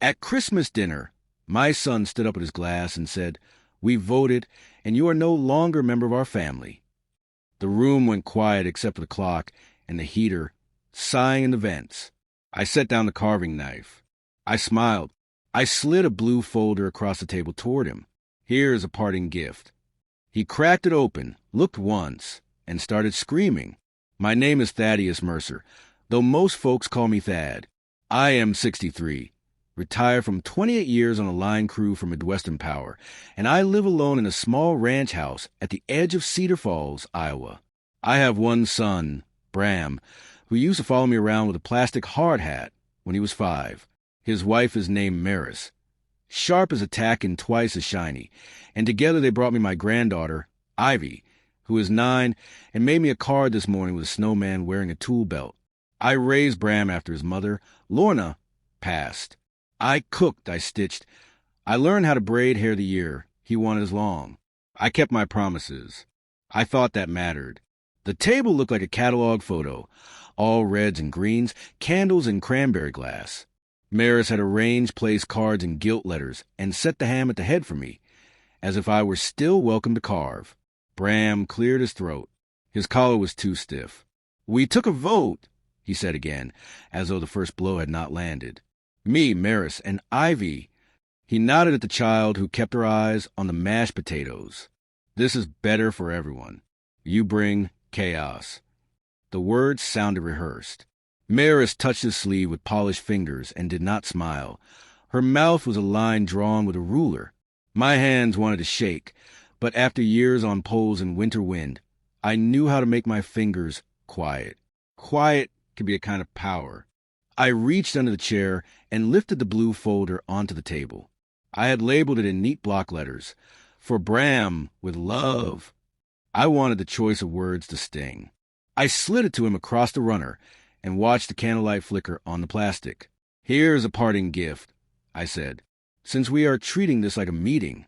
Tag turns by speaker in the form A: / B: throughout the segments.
A: At Christmas dinner, my son stood up at his glass and said, "We voted, and you are no longer a member of our family." The room went quiet except for the clock and the heater sighing in the vents. I set down the carving knife. I smiled. I slid a blue folder across the table toward him. "Here's a parting gift." He cracked it open, looked once, and started screaming. My name is Thaddeus Mercer, though most folks call me Thad. I am 63, retired from 28 years on a line crew for Midwestern Power, and I live alone in a small ranch house at the edge of Cedar Falls, Iowa. I have one son, Bram, who used to follow me around with a plastic hard hat when he was 5. His wife is named Maris. Sharp as a tack and twice as shiny, and together they brought me my granddaughter, Ivy, who is 9, and made me a card this morning with a snowman wearing a tool belt. I raised Bram after his mother, Lorna, passed. I cooked, I stitched. I learned how to braid hair the year he wanted as long. I kept my promises. I thought that mattered. The table looked like a catalog photo, all reds and greens, candles and cranberry glass. Maris had arranged placed cards in gilt letters and set the ham at the head for me, as if I were still welcome to carve. Bram cleared his throat. His collar was too stiff. "We took a vote," he said again, as though the first blow had not landed. "Me, Maris, and Ivy." He nodded at the child who kept her eyes on the mashed potatoes. "This is better for everyone. You bring chaos." The words sounded rehearsed. Maris touched his sleeve with polished fingers and did not smile. Her mouth was a line drawn with a ruler. My hands wanted to shake, but after years on poles in winter wind, I knew how to make my fingers quiet. Quiet could be a kind of power. I reached under the chair and lifted the blue folder onto the table. I had labeled it in neat block letters, "For Bram, with love." I wanted the choice of words to sting. I slid it to him across the runner and watched the candlelight flicker on the plastic. "Here's a parting gift," I said, "since we are treating this like a meeting."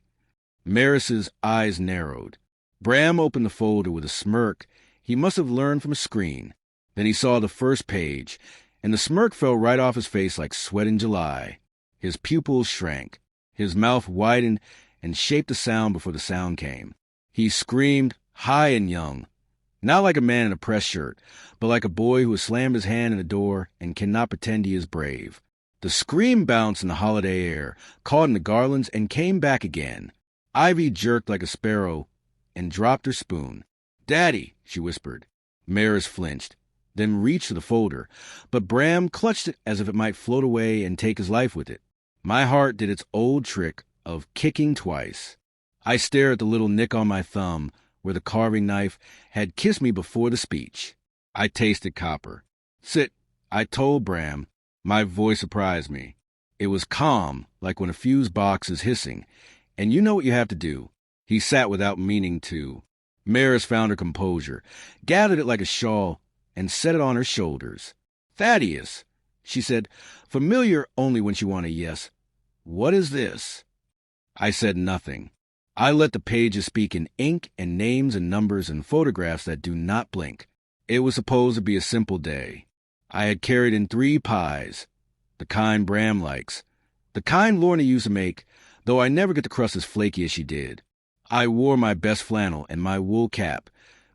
A: Maris's eyes narrowed. Bram opened the folder with a smirk he must have learned from a screen. Then he saw the first page, and the smirk fell right off his face like sweat in July. His pupils shrank. His mouth widened and shaped a sound before the sound came. He screamed, high and young. Not like a man in a press shirt, but like a boy who has slammed his hand in the door and cannot pretend he is brave. The scream bounced in the holiday air, caught in the garlands, and came back again. Ivy jerked like a sparrow and dropped her spoon. "Daddy," she whispered. Maris flinched, then reached for the folder, but Bram clutched it as if it might float away and take his life with it. My heart did its old trick of kicking twice. I stared at the little nick on my thumb where the carving knife had kissed me before the speech. I tasted copper. "Sit," I told Bram. My voice surprised me. It was calm, like when a fuse box is hissing, and you know what you have to do. He sat without meaning to. Maris found her composure, gathered it like a shawl, and set it on her shoulders. "Thaddeus," she said, familiar only when she wanted a yes. "What is this?" I said nothing. I let the pages speak in ink and names and numbers and photographs that do not blink. It was supposed to be a simple day. I had carried in 3 pies, the kind Bram likes, the kind Lorna used to make, though I never get the crust as flaky as she did. I wore my best flannel and my wool cap,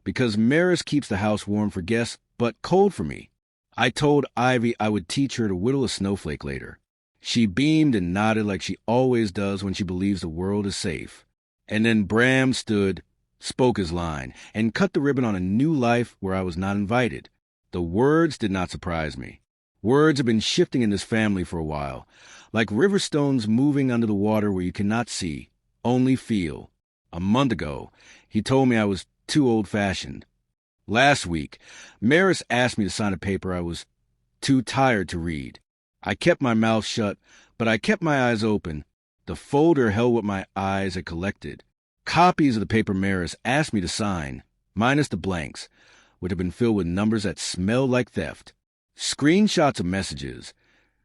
A: because Maris keeps the house warm for guests, but cold for me. I told Ivy I would teach her to whittle a snowflake later. She beamed and nodded like she always does when she believes the world is safe. And then Bram stood, spoke his line, and cut the ribbon on a new life where I was not invited. The words did not surprise me. Words have been shifting in this family for a while, like river stones moving under the water where you cannot see, only feel. A month ago, he told me I was too old-fashioned. Last week, Maris asked me to sign a paper I was too tired to read. I kept my mouth shut, but I kept my eyes open. The folder held what my eyes had collected. Copies of the paper Maris asked me to sign, minus the blanks, which had been filled with numbers that smelled like theft. Screenshots of messages,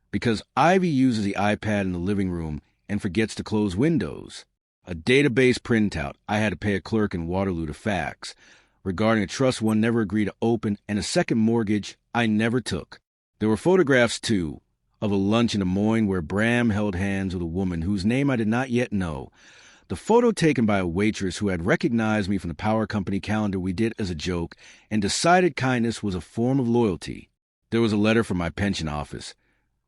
A: because Ivy uses the iPad in the living room and forgets to close Windows. A database printout I had to pay a clerk in Waterloo to fax, regarding a trust one never agreed to open and a second mortgage I never took. There were photographs, too, of a lunch in Des Moines where Bram held hands with a woman whose name I did not yet know. The photo taken by a waitress who had recognized me from the power company calendar we did as a joke and decided kindness was a form of loyalty. There was a letter from my pension office,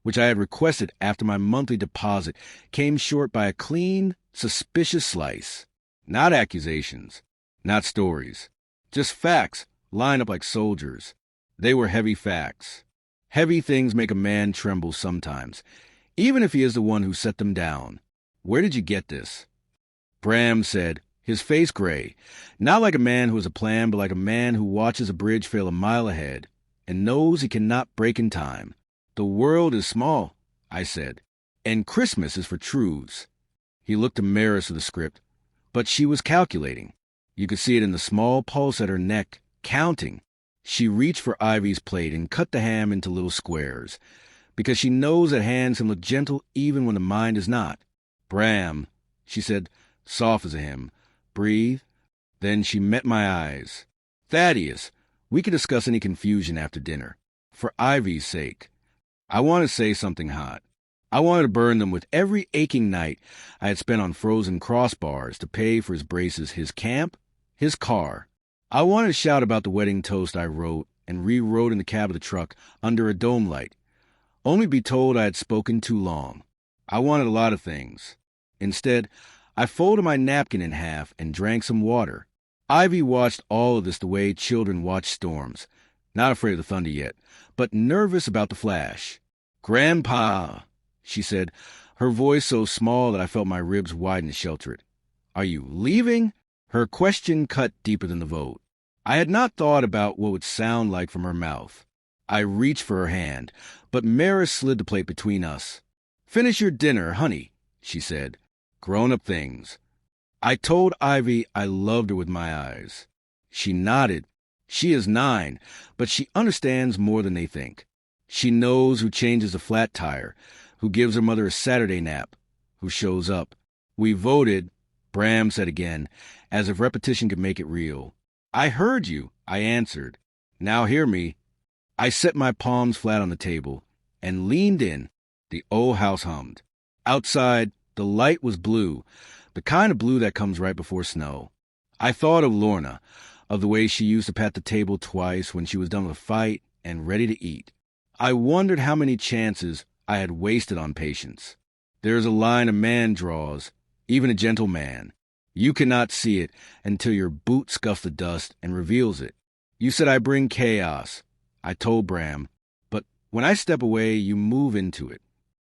A: which I had requested after my monthly deposit came short by a clean, suspicious slice. Not accusations, not stories, just facts lined up like soldiers. They were heavy facts. Heavy things make a man tremble sometimes, even if he is the one who set them down. Where did you get this? Bram said, his face gray, not like a man who has a plan, but like a man who watches a bridge fail a mile ahead and knows he cannot break in time. The world is small, I said, and Christmas is for truths. He looked to Maris for the script, but she was calculating. You could see it in the small pulse at her neck, counting. She reached for Ivy's plate and cut the ham into little squares, because she knows that hands can look gentle even when the mind is not. Bram, she said, soft as a hymn. Breathe. Then she met my eyes. Thaddeus, we can discuss any confusion after dinner. For Ivy's sake. I want to say something hot. I wanted to burn them with every aching night I had spent on frozen crossbars to pay for his braces, his camp, his car. I wanted to shout about the wedding toast I wrote and rewrote in the cab of the truck under a dome light, only to be told I had spoken too long. I wanted a lot of things. Instead, I folded my napkin in half and drank some water. Ivy watched all of this the way children watch storms, not afraid of the thunder yet, but nervous about the flash. Grandpa, she said, her voice so small that I felt my ribs widen to shelter it. Are you leaving? Her question cut deeper than the vote. I had not thought about what it would sound like from her mouth. I reached for her hand, but Maris slid the plate between us. Finish your dinner, honey, she said. Grown-up things. I told Ivy I loved her with my eyes. She nodded. She is 9, but she understands more than they think. She knows who changes a flat tire, who gives her mother a Saturday nap, who shows up. We voted, Bram said again, as if repetition could make it real. I heard you, I answered. Now hear me. I set my palms flat on the table and leaned in. The old house hummed. Outside, the light was blue, the kind of blue that comes right before snow. I thought of Lorna, of the way she used to pat the table twice when she was done with a fight and ready to eat. I wondered how many chances I had wasted on patience. There is a line a man draws, even a gentle man. You cannot see it until your boot scuffs the dust and reveals it. You said I bring chaos, I told Bram, but when I step away, you move into it.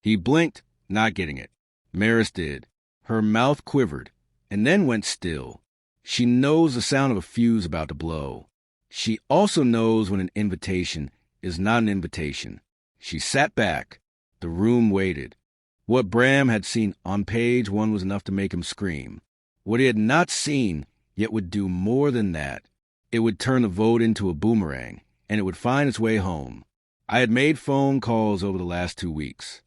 A: He blinked, not getting it. Maris did. Her mouth quivered, and then went still. She knows the sound of a fuse about to blow. She also knows when an invitation is not an invitation. She sat back. The room waited. What Bram had seen on page 1 was enough to make him scream. What he had not seen, yet would do more than that. It would turn the vote into a boomerang, and it would find its way home. I had made phone calls over the last 2 weeks.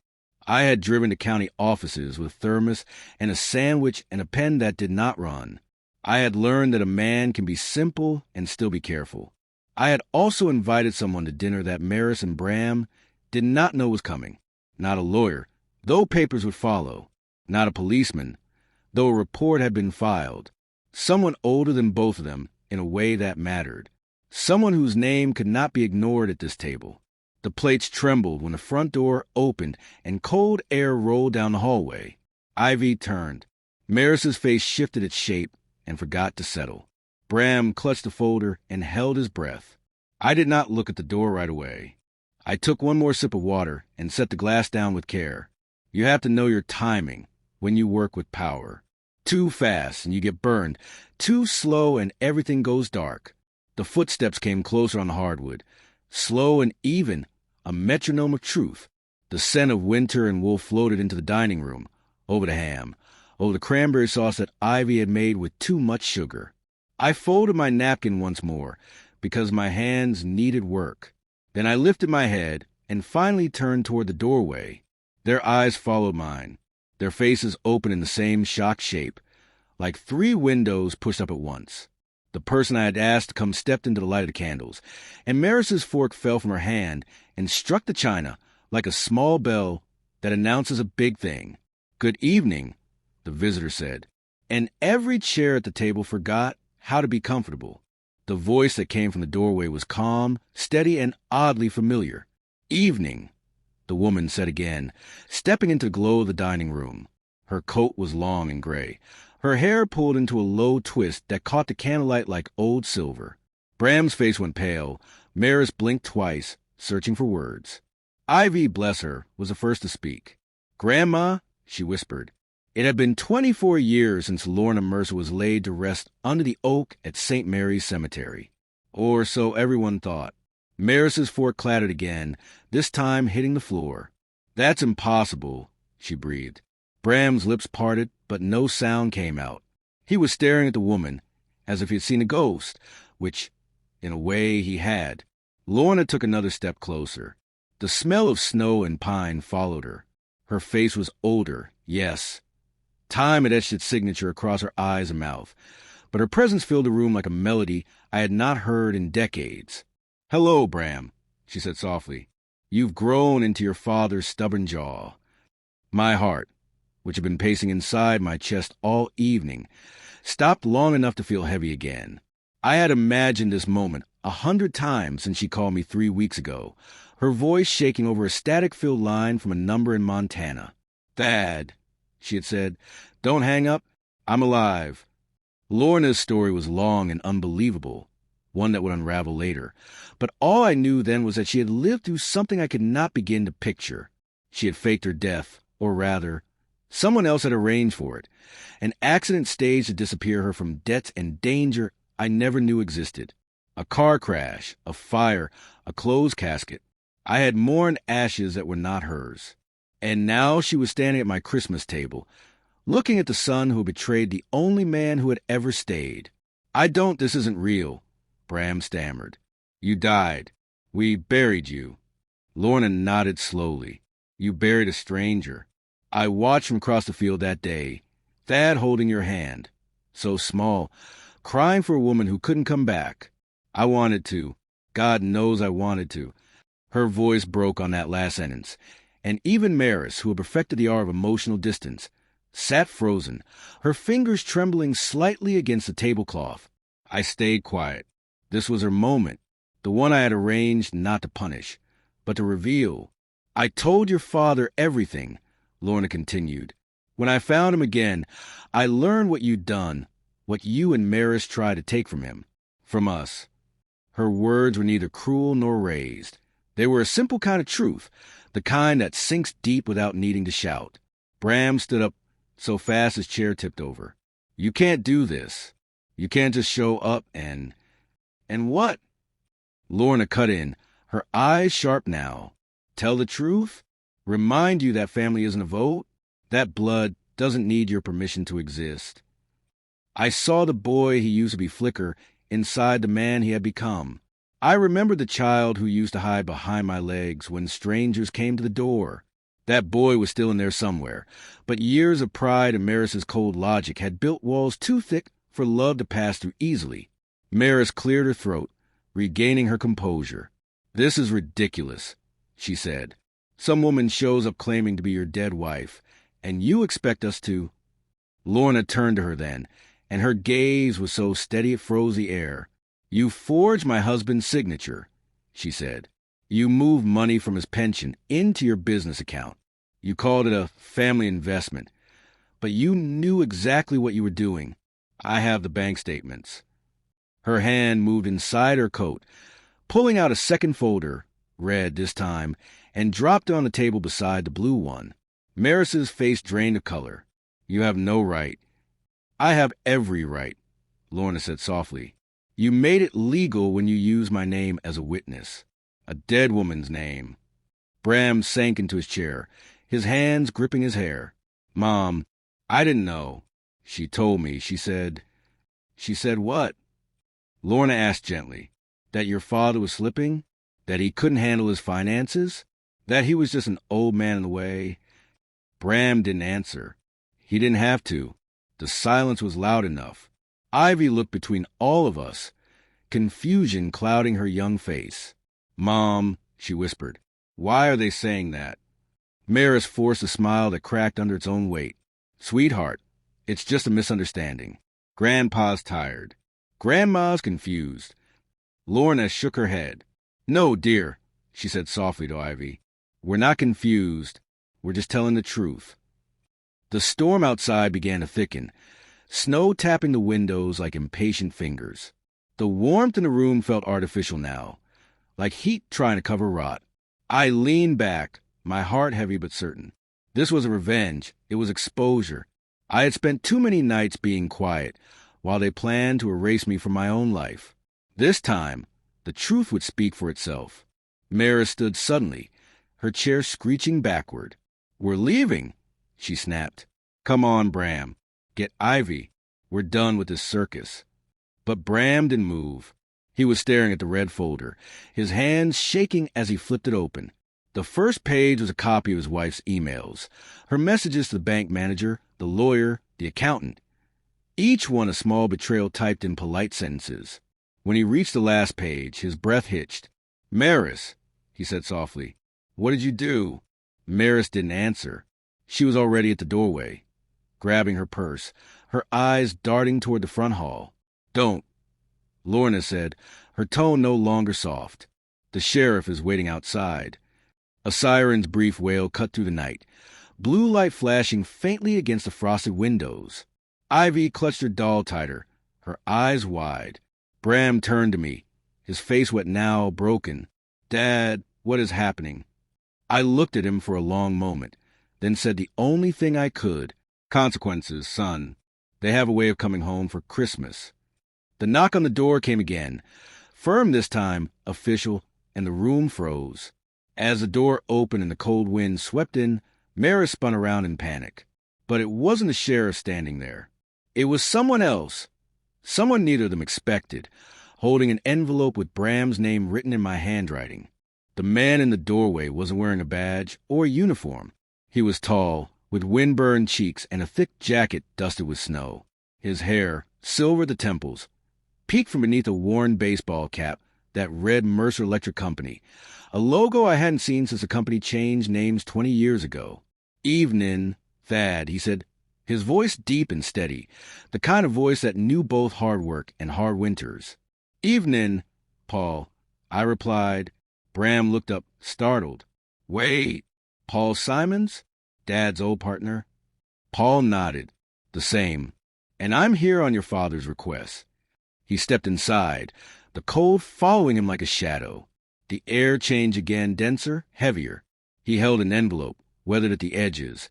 A: I had driven to county offices with a thermos and a sandwich and a pen that did not run. I had learned that a man can be simple and still be careful. I had also invited someone to dinner that Maris and Bram did not know was coming. Not a lawyer, though papers would follow. Not a policeman, though a report had been filed. Someone older than both of them in a way that mattered. Someone whose name could not be ignored at this table. The plates trembled when the front door opened and cold air rolled down the hallway. Ivy turned. Maris's face shifted its shape and forgot to settle. Bram clutched the folder and held his breath. I did not look at the door right away. I took one more sip of water and set the glass down with care. You have to know your timing when you work with power. Too fast and you get burned. Too slow and everything goes dark. The footsteps came closer on the hardwood. Slow and even, a metronome of truth. The scent of winter and wool floated into the dining room, over the ham, over the cranberry sauce that Ivy had made with too much sugar. I folded my napkin once more, because my hands needed work. Then I lifted my head and finally turned toward the doorway. Their eyes followed mine, their faces open in the same shocked shape, like 3 windows pushed up at once. The person I had asked to come stepped into the light of the candles, and Maris's fork fell from her hand and struck the china like a small bell that announces a big thing. "Good evening," the visitor said, and every chair at the table forgot how to be comfortable. The voice that came from the doorway was calm, steady, and oddly familiar. "Evening," the woman said again, stepping into the glow of the dining room. Her coat was long and gray, her hair pulled into a low twist that caught the candlelight like old silver. Bram's face went pale. Maris blinked twice, searching for words. Ivy, bless her, was the first to speak. "Grandma," she whispered. It had been 24 years since Lorna Mercer was laid to rest under the oak at St. Mary's Cemetery. Or so everyone thought. Maris's fork clattered again, this time hitting the floor. "That's impossible," she breathed. Bram's lips parted, but no sound came out. He was staring at the woman, as if he had seen a ghost, which, in a way, he had. Lorna took another step closer. The smell of snow and pine followed her. Her face was older, yes. Time had etched its signature across her eyes and mouth, but her presence filled the room like a melody I had not heard in decades. "Hello, Bram," she said softly. "You've grown into your father's stubborn jaw." My heart, which had been pacing inside my chest all evening, stopped long enough to feel heavy again. I had imagined this moment 100 times since she called me 3 weeks ago, her voice shaking over a static-filled line from a number in Montana. "Thad," she had said, "don't hang up. I'm alive." Lorna's story was long and unbelievable, one that would unravel later. But all I knew then was that she had lived through something I could not begin to picture. She had faked her death, or rather, someone else had arranged for it. An accident staged to disappear her from debts and danger I never knew existed. A car crash, a fire, a closed casket. I had mourned ashes that were not hers. And now she was standing at my Christmas table, looking at the son who betrayed the only man who had ever stayed. This isn't real," Bram stammered. "You died. We buried you." Lorna nodded slowly. "You buried a stranger. I watched from across the field that day, Thad holding your hand, so small, crying for a woman who couldn't come back. I wanted to. God knows I wanted to." Her voice broke on that last sentence, and even Maris, who had perfected the art of emotional distance, sat frozen, her fingers trembling slightly against the tablecloth. I stayed quiet. This was her moment, the one I had arranged not to punish, but to reveal. "I told your father everything," Lorna continued. "When I found him again, I learned what you'd done, what you and Maris tried to take from him, from us." Her words were neither cruel nor raised. They were a simple kind of truth, the kind that sinks deep without needing to shout. Bram stood up so fast his chair tipped over. "You can't do this. You can't just show up and what?" Lorna cut in, her eyes sharp now. "Tell the truth? Remind you that family isn't a vote? That blood doesn't need your permission to exist. I saw the boy he used to be flicker inside the man he had become. I remembered the child who used to hide behind my legs when strangers came to the door. That boy was still in there somewhere, but years of pride and Maris's cold logic had built walls too thick for love to pass through easily." Maris cleared her throat, regaining her composure. "This is ridiculous," she said. "Some woman shows up claiming to be your dead wife, and you expect us to—" Lorna turned to her then, and her gaze was so steady it froze the air. "You forged my husband's signature," she said. "You moved money from his pension into your business account. You called it a family investment, but you knew exactly what you were doing. I have the bank statements." Her hand moved inside her coat, pulling out a second folder, red this time, and dropped it on the table beside the blue one. Maris's face drained of color. "You have no right." "I have every right," Lorna said softly. "You made it legal when you used my name as a witness. A dead woman's name." Bram sank into his chair, his hands gripping his hair. "Mom, I didn't know. She told me. She said—" "She said what?" Lorna asked gently. "That your father was slipping? That he couldn't handle his finances? That he was just an old man in the way?" Bram didn't answer. He didn't have to. The silence was loud enough. Ivy looked between all of us, confusion clouding her young face. "Mom," she whispered, Why are they saying that? Maris forced a smile that cracked under its own weight. Sweetheart, it's just a misunderstanding. Grandpa's tired. Grandma's confused. Lorna shook her head. No, dear, she said softly to Ivy. We're not confused. We're just telling the truth. The storm outside began to thicken, snow tapping the windows like impatient fingers. The warmth in the room felt artificial now, like heat trying to cover rot. I leaned back, my heart heavy but certain. This was a revenge. It was exposure. I had spent too many nights being quiet, while they planned to erase me from my own life. This time, the truth would speak for itself. Maris stood suddenly, her chair screeching backward. We're leaving, she snapped. Come on, Bram. Get Ivy. We're done with this circus. But Bram didn't move. He was staring at the red folder, his hands shaking as he flipped it open. The first page was a copy of his wife's emails, her messages to the bank manager, the lawyer, the accountant. Each one a small betrayal typed in polite sentences. When he reached the last page, his breath hitched. Maris, he said softly, what did you do? Maris didn't answer. She was already at the doorway, grabbing her purse, her eyes darting toward the front hall. Don't, Lorna said, her tone no longer soft. The sheriff is waiting outside. A siren's brief wail cut through the night, blue light flashing faintly against the frosted windows. Ivy clutched her doll tighter, her eyes wide. Bram turned to me, his face wet now, broken. Dad, what is happening? I looked at him for a long moment, then said the only thing I could. Consequences, son. They have a way of coming home for Christmas. The knock on the door came again, firm this time, official, and the room froze. As the door opened and the cold wind swept in, Maris spun around in panic. But it wasn't the sheriff standing there. It was someone else. Someone neither of them expected, holding an envelope with Bram's name written in my handwriting. The man in the doorway wasn't wearing a badge or a uniform. He was tall, with wind-burned cheeks and a thick jacket dusted with snow. His hair, silver at the temples, peeked from beneath a worn baseball cap that read Mercer Electric Company, a logo I hadn't seen since the company changed names 20 years ago. Evening, Thad, he said, his voice deep and steady, the kind of voice that knew both hard work and hard winters. Evening, Paul, I replied. Bram looked up, startled. Wait, Paul Simons? Dad's old partner? Paul nodded. The same. And I'm here on your father's request. He stepped inside, the cold following him like a shadow. The air changed again, denser, heavier. He held an envelope, weathered at the edges,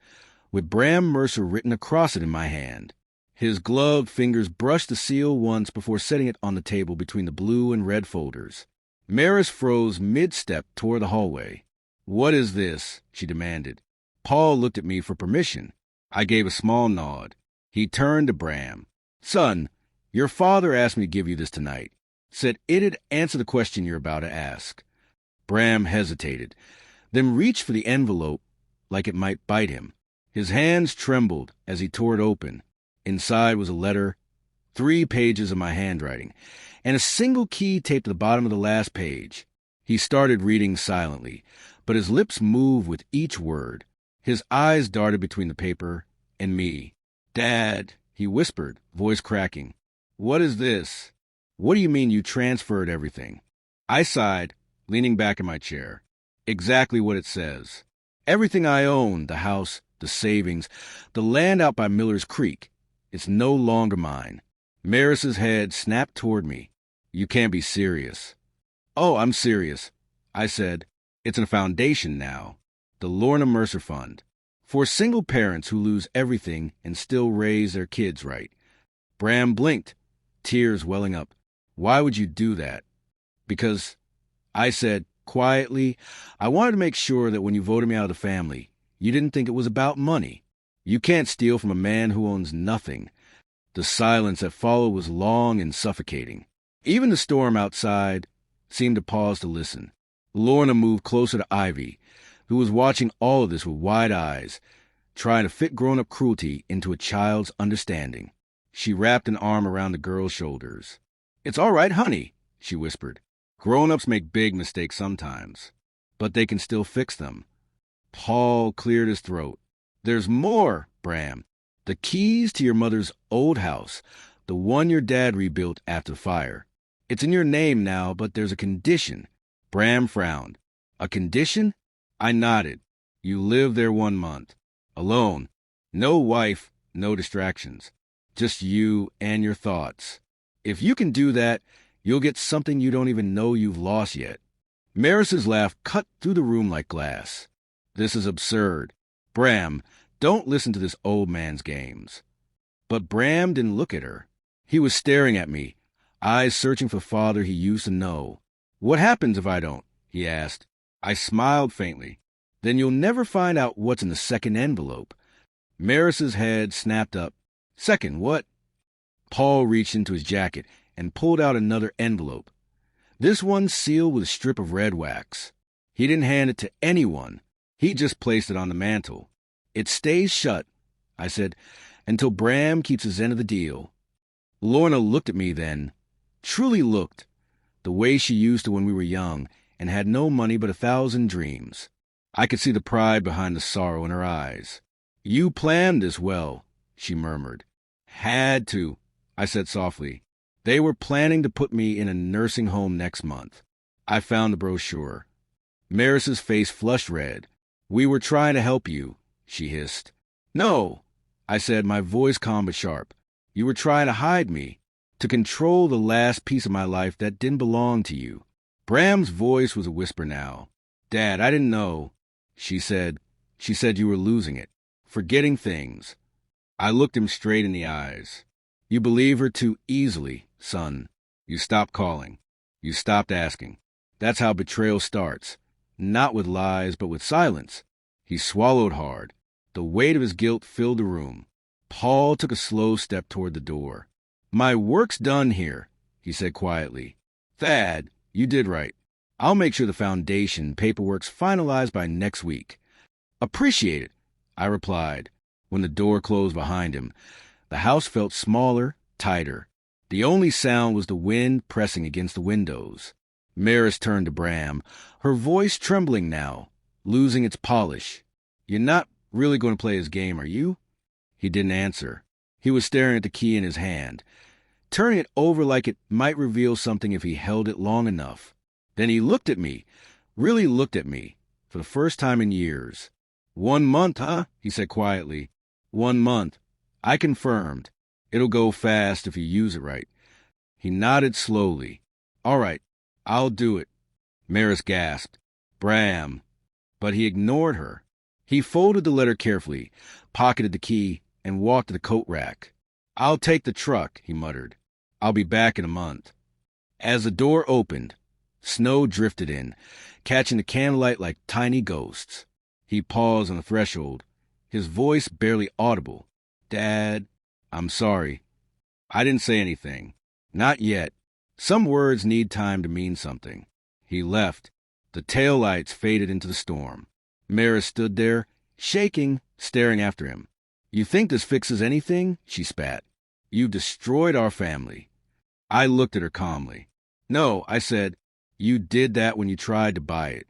A: with Bram Mercer written across it in my hand. His gloved fingers brushed the seal once before setting it on the table between the blue and red folders. Maris froze mid-step toward the hallway. What is this? She demanded. Paul looked at me for permission. I gave a small nod. He turned to Bram. Son, your father asked me to give you this tonight. Said it'd answer the question you're about to ask. Bram hesitated, then reached for the envelope like it might bite him. His hands trembled as he tore it open. Inside was a letter, 3 pages of my handwriting, and a single key taped to the bottom of the last page. He started reading silently, but his lips moved with each word. His eyes darted between the paper and me. Dad, he whispered, voice cracking. What is this? What do you mean you transferred everything? I sighed, leaning back in my chair. Exactly what it says. Everything I own, the house, the savings, the land out by Miller's Creek, it's no longer mine. Maris's head snapped toward me. You can't be serious. Oh, I'm serious, I said. It's a foundation now, the Lorna Mercer Fund, for single parents who lose everything and still raise their kids right. Bram blinked, tears welling up. Why would you do that? Because, I said quietly, I wanted to make sure that when you voted me out of the family, you didn't think it was about money. You can't steal from a man who owns nothing. The silence that followed was long and suffocating. Even the storm outside seemed to pause to listen. Lorna moved closer to Ivy, who was watching all of this with wide eyes, trying to fit grown-up cruelty into a child's understanding. She wrapped an arm around the girl's shoulders. It's all right, honey, she whispered. Grown-ups make big mistakes sometimes. but they can still fix them. Paul cleared his throat. There's more, Bram. The keys to your mother's old house, the one your dad rebuilt after the fire. It's in your name now, but there's a condition. Bram frowned. A condition? I nodded. You live there 1 month. Alone. No wife, no distractions. Just you and your thoughts. If you can do that, you'll get something you don't even know you've lost yet. Maris's laugh cut through the room like glass. This is absurd. Bram, don't listen to this old man's games. But Bram didn't look at her. He was staring at me, eyes searching for father he used to know. What happens if I don't? He asked. I smiled faintly. Then you'll never find out what's in the second envelope. Maris's head snapped up. Second, what? Paul reached into his jacket and pulled out another envelope. This one sealed with a strip of red wax. He didn't hand it to anyone. He just placed it on the mantel. It stays shut, I said, until Bram keeps his end of the deal. Lorna looked at me then, truly looked, the way she used to when we were young and had no money but 1,000 dreams. I could see the pride behind the sorrow in her eyes. You planned this well, she murmured. Had to, I said softly. They were planning to put me in a nursing home next month. I found the brochure. Maris's face flushed red. We were trying to help you, she hissed. No, I said, my voice calm but sharp. You were trying to hide me, to control the last piece of my life that didn't belong to you. Bram's voice was a whisper now. Dad, I didn't know. She said you were losing it, forgetting things. I looked him straight in the eyes. You believe her too easily, son. You stopped calling. You stopped asking. That's how betrayal starts. Not with lies, but with silence. He swallowed hard. The weight of his guilt filled the room. Paul took a slow step toward the door. My work's done here, he said quietly. Thad, you did right. I'll make sure the foundation paperwork's finalized by next week. Appreciate it, I replied. When the door closed behind him, the house felt smaller, tighter. The only sound was the wind pressing against the windows. Maris turned to Bram, her voice trembling now, losing its polish. You're not really going to play his game, are you? He didn't answer. He was staring at the key in his hand, turning it over like it might reveal something if he held it long enough. Then he looked at me, really looked at me, for the first time in years. 1 month, huh? He said quietly. 1 month. I confirmed. It'll go fast if you use it right. He nodded slowly. All right, I'll do it. Maris gasped. Bram. But he ignored her. He folded the letter carefully, pocketed the key, and walked to the coat rack. I'll take the truck, he muttered. I'll be back in a month. As the door opened, snow drifted in, catching the candlelight like tiny ghosts. He paused on the threshold, his voice barely audible. Dad, I'm sorry. I didn't say anything. Not yet. Some words need time to mean something. He left. The taillights faded into the storm. Maris stood there, shaking, staring after him. You think this fixes anything? She spat. You've destroyed our family. I looked at her calmly. No, I said, you did that when you tried to buy it.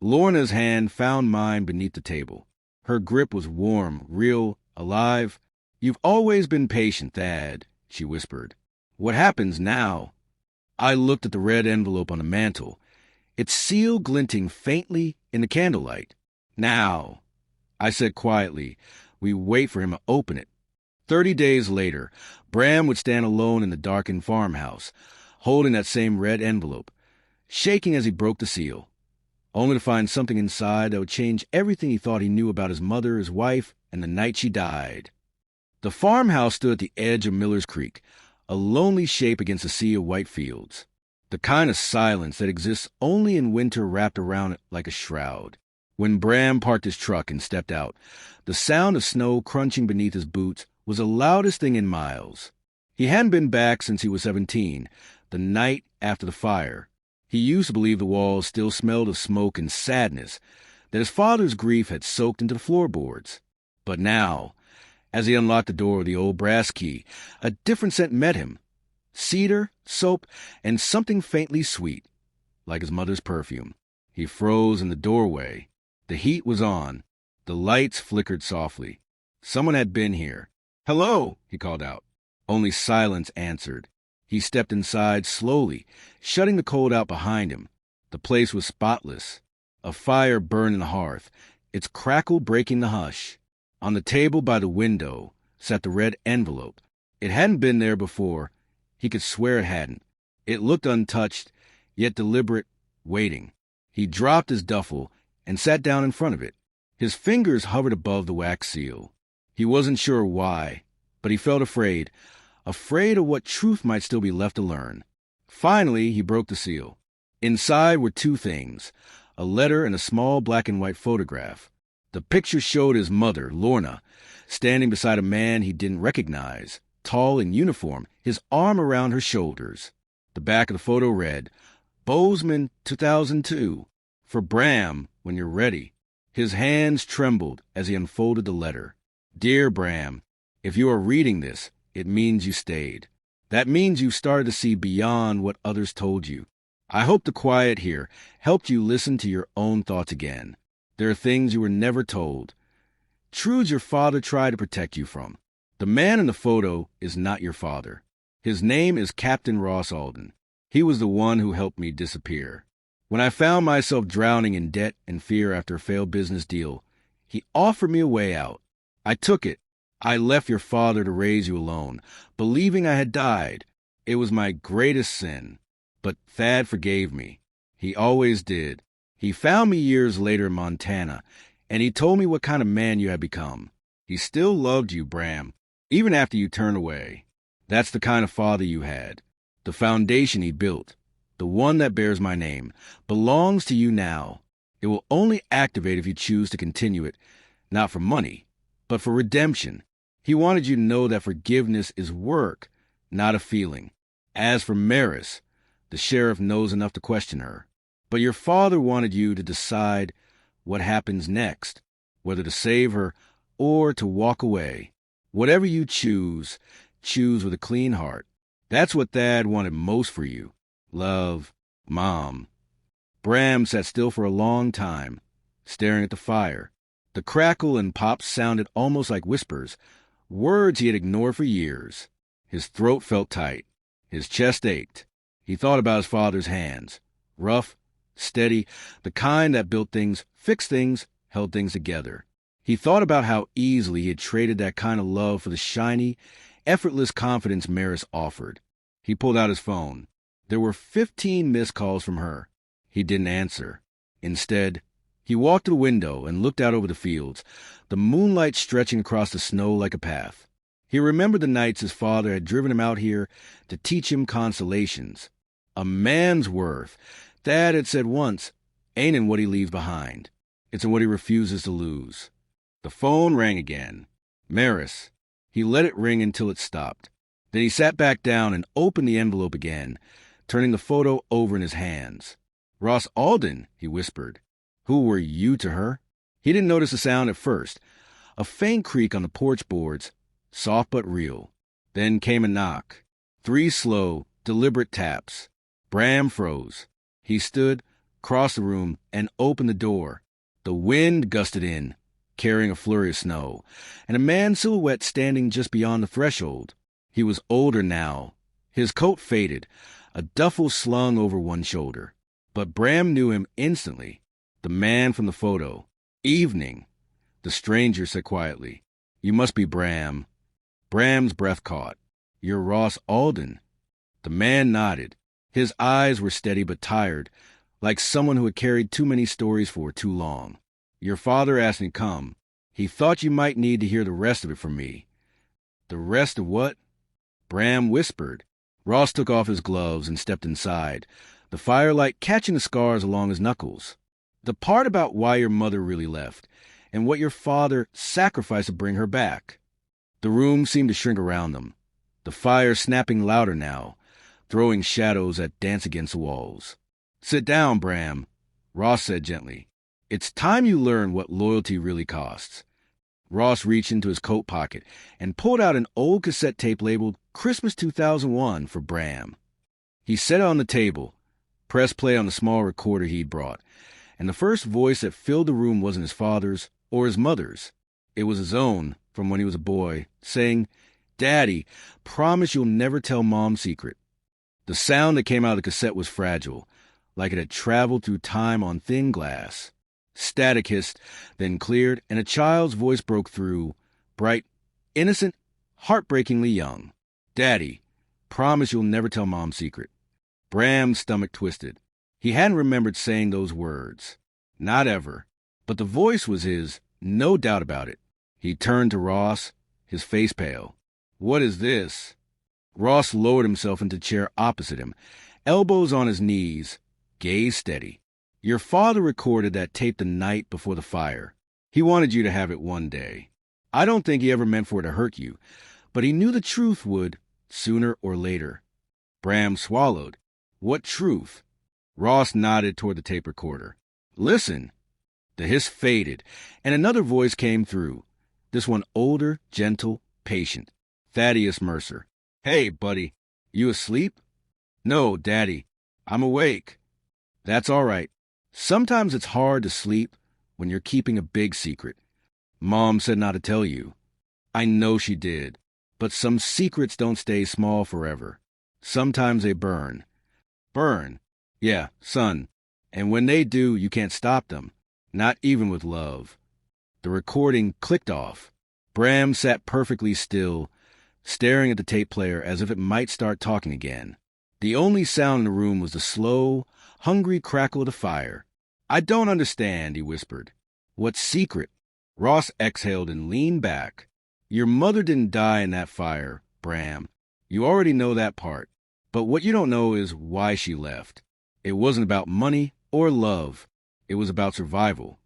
A: Lorna's hand found mine beneath the table. Her grip was warm, real, alive. You've always been patient, Thad, she whispered. What happens now? I looked at the red envelope on the mantel, its seal glinting faintly in the candlelight. Now, I said quietly, we wait for him to open it. 30 days later, Bram would stand alone in the darkened farmhouse, holding that same red envelope, shaking as he broke the seal, only to find something inside that would change everything he thought he knew about his mother, his wife, and the night she died. The farmhouse stood at the edge of Miller's Creek, a lonely shape against a sea of white fields, the kind of silence that exists only in winter wrapped around it like a shroud. When Bram parked his truck and stepped out, the sound of snow crunching beneath his boots was the loudest thing in miles. He hadn't been back since he was 17, the night after the fire. He used to believe the walls still smelled of smoke and sadness, that his father's grief had soaked into the floorboards. But now, as he unlocked the door with the old brass key, a different scent met him. Cedar, soap, and something faintly sweet, like his mother's perfume. He froze in the doorway. The heat was on. The lights flickered softly. Someone had been here. "Hello," he called out. Only silence answered. He stepped inside slowly, shutting the cold out behind him. The place was spotless. A fire burned in the hearth, its crackle breaking the hush. On the table by the window sat the red envelope. It hadn't been there before. He could swear it hadn't. It looked untouched, yet deliberate, waiting. He dropped his duffel and sat down in front of it. His fingers hovered above the wax seal. He wasn't sure why, but he felt afraid of what truth might still be left to learn. Finally, he broke the seal. Inside were two things, a letter and a small black and white photograph. The picture showed his mother, Lorna, standing beside a man he didn't recognize, tall in uniform, his arm around her shoulders. The back of the photo read, "Bozeman, 2002. For Bram, when you're ready." His hands trembled as he unfolded the letter. "Dear Bram, if you are reading this, it means you stayed. That means you've started to see beyond what others told you. I hope the quiet here helped you listen to your own thoughts again. There are things you were never told. Truths your father tried to protect you from. The man in the photo is not your father. His name is Captain Ross Alden. He was the one who helped me disappear. When I found myself drowning in debt and fear after a failed business deal, he offered me a way out. I took it. I left your father to raise you alone, believing I had died. It was my greatest sin. But Thad forgave me. He always did. He found me years later in Montana, and he told me what kind of man you had become. He still loved you, Bram, even after you turned away. That's the kind of father you had. The foundation he built, the one that bears my name, belongs to you now. It will only activate if you choose to continue it, not for money, but for redemption. He wanted you to know that forgiveness is work, not a feeling. As for Maris, the sheriff knows enough to question her. But your father wanted you to decide what happens next, whether to save her or to walk away. Whatever you choose, choose with a clean heart. That's what Thad wanted most for you. Love, Mom. Bram sat still for a long time, staring at the fire. The crackle and pops sounded almost like whispers, words he had ignored for years. His throat felt tight. His chest ached. He thought about his father's hands. Rough, steady, the kind that built things, fixed things, held things together. He thought about how easily he had traded that kind of love for the shiny, effortless confidence Maris offered. He pulled out his phone. There were 15 missed calls from her. He didn't answer. Instead, he walked to the window and looked out over the fields, the moonlight stretching across the snow like a path. He remembered the nights his father had driven him out here to teach him constellations. A man's worth, Thad had said once, ain't in what he leaves behind. It's in what he refuses to lose. The phone rang again. Maris. He let it ring until it stopped. Then he sat back down and opened the envelope again, turning the photo over in his hands. "Ross Alden," he whispered. "Who were you to her?" He didn't notice the sound at first. A faint creak on the porch boards, soft but real. Then came a knock. 3 slow, deliberate taps. Bram froze. He stood, crossed the room, and opened the door. The wind gusted in, carrying a flurry of snow, and a man's silhouette standing just beyond the threshold. He was older now. His coat faded, a duffel slung over one shoulder. But Bram knew him instantly. The man from the photo. "Evening," the stranger said quietly. "You must be Bram." Bram's breath caught. "You're Ross Alden." The man nodded. His eyes were steady but tired, like someone who had carried too many stories for too long. "Your father asked me to come. He thought you might need to hear the rest of it from me." "The rest of what?" Bram whispered. Ross took off his gloves and stepped inside, the firelight catching the scars along his knuckles. "The part about why your mother really left, and what your father sacrificed to bring her back." The room seemed to shrink around them, the fire snapping louder now, throwing shadows that danced against the walls. "Sit down, Bram," Ross said gently. "It's time you learn what loyalty really costs." Ross reached into his coat pocket and pulled out an old cassette tape labeled Christmas 2001 for Bram. He set it on the table, pressed play on the small recorder he'd brought, and the first voice that filled the room wasn't his father's or his mother's. It was his own, from when he was a boy, saying, "Daddy, promise you'll never tell Mom's secret." The sound that came out of the cassette was fragile, like it had traveled through time on thin glass. Static hissed, then cleared, and a child's voice broke through, bright, innocent, heartbreakingly young. "Daddy, promise you'll never tell Mom's secret." Bram's stomach twisted. He hadn't remembered saying those words. Not ever. But the voice was his, no doubt about it. He turned to Ross, his face pale. "What is this?" Ross lowered himself into the chair opposite him, elbows on his knees, gaze steady. "Your father recorded that tape the night before the fire. He wanted you to have it one day. I don't think he ever meant for it to hurt you, but he knew the truth would, sooner or later." Bram swallowed. "What truth?" Ross nodded toward the tape recorder. "Listen." The hiss faded, and another voice came through, this one older, gentle, patient. Thaddeus Mercer. "Hey, buddy, you asleep?" "No, Daddy, I'm awake." "That's all right. Sometimes it's hard to sleep when you're keeping a big secret. Mom said not to tell you. I know she did, but some secrets don't stay small forever. Sometimes they burn." "Burn?" "Yeah, son. And when they do, you can't stop them. Not even with love." The recording clicked off. Bram sat perfectly still, staring at the tape player as if it might start talking again. The only sound in the room was the slow, hungry crackle of the fire. "I don't understand," he whispered. "What secret?" Ross exhaled and leaned back. "Your mother didn't die in that fire, Bram. You already know that part. But what you don't know is why she left. It wasn't about money or love. It was about survival."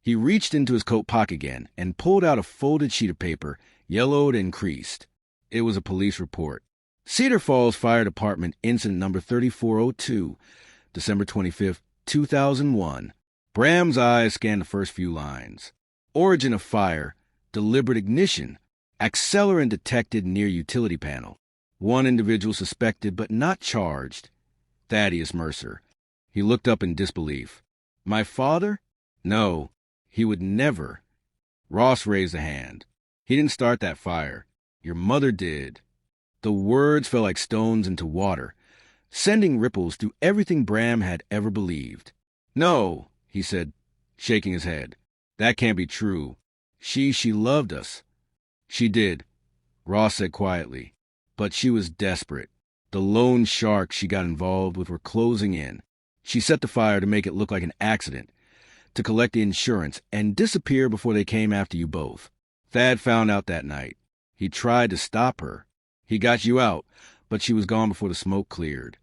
A: He reached into his coat pocket again and pulled out a folded sheet of paper, yellowed and creased. It was a police report. Cedar Falls Fire Department Incident Number 3402, December 25th, 2001. Bram's eyes scanned the first few lines. "Origin of fire, deliberate ignition, accelerant detected near utility panel. One individual suspected but not charged. Thaddeus Mercer." He looked up in disbelief. "My father? No, he would never." Ross raised a hand. "He didn't start that fire. Your mother did." The words fell like stones into water, sending ripples through everything Bram had ever believed. "No," he said, shaking his head. "That can't be true. She loved us." "She did," Ross said quietly. "But she was desperate. The lone sharks she got involved with were closing in. She set the fire to make it look like an accident, to collect the insurance, and disappear before they came after you both. Thad found out that night. He tried to stop her. He got you out, but she was gone before the smoke cleared."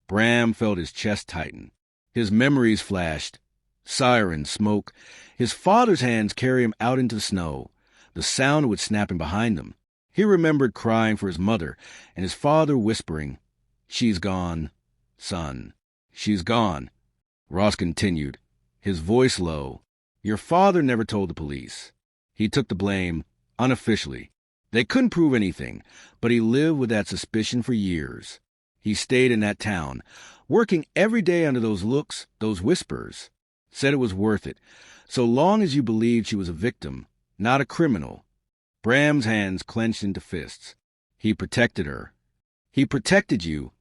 A: Bram felt his chest tighten. His memories flashed. Sirens, smoke. His father's hands carry him out into the snow. The sound would snap him behind them. He remembered crying for his mother, and his father whispering, "She's gone, son. She's gone." Ross continued, his voice low. "Your father never told the police. He took the blame, unofficially. They couldn't prove anything, but he lived with that suspicion for years. He stayed in that town, working every day under those looks, those whispers. Said it was worth it, so long as you believed she was a victim, not a criminal." Bram's hands clenched into fists. "He protected her." "He protected you,"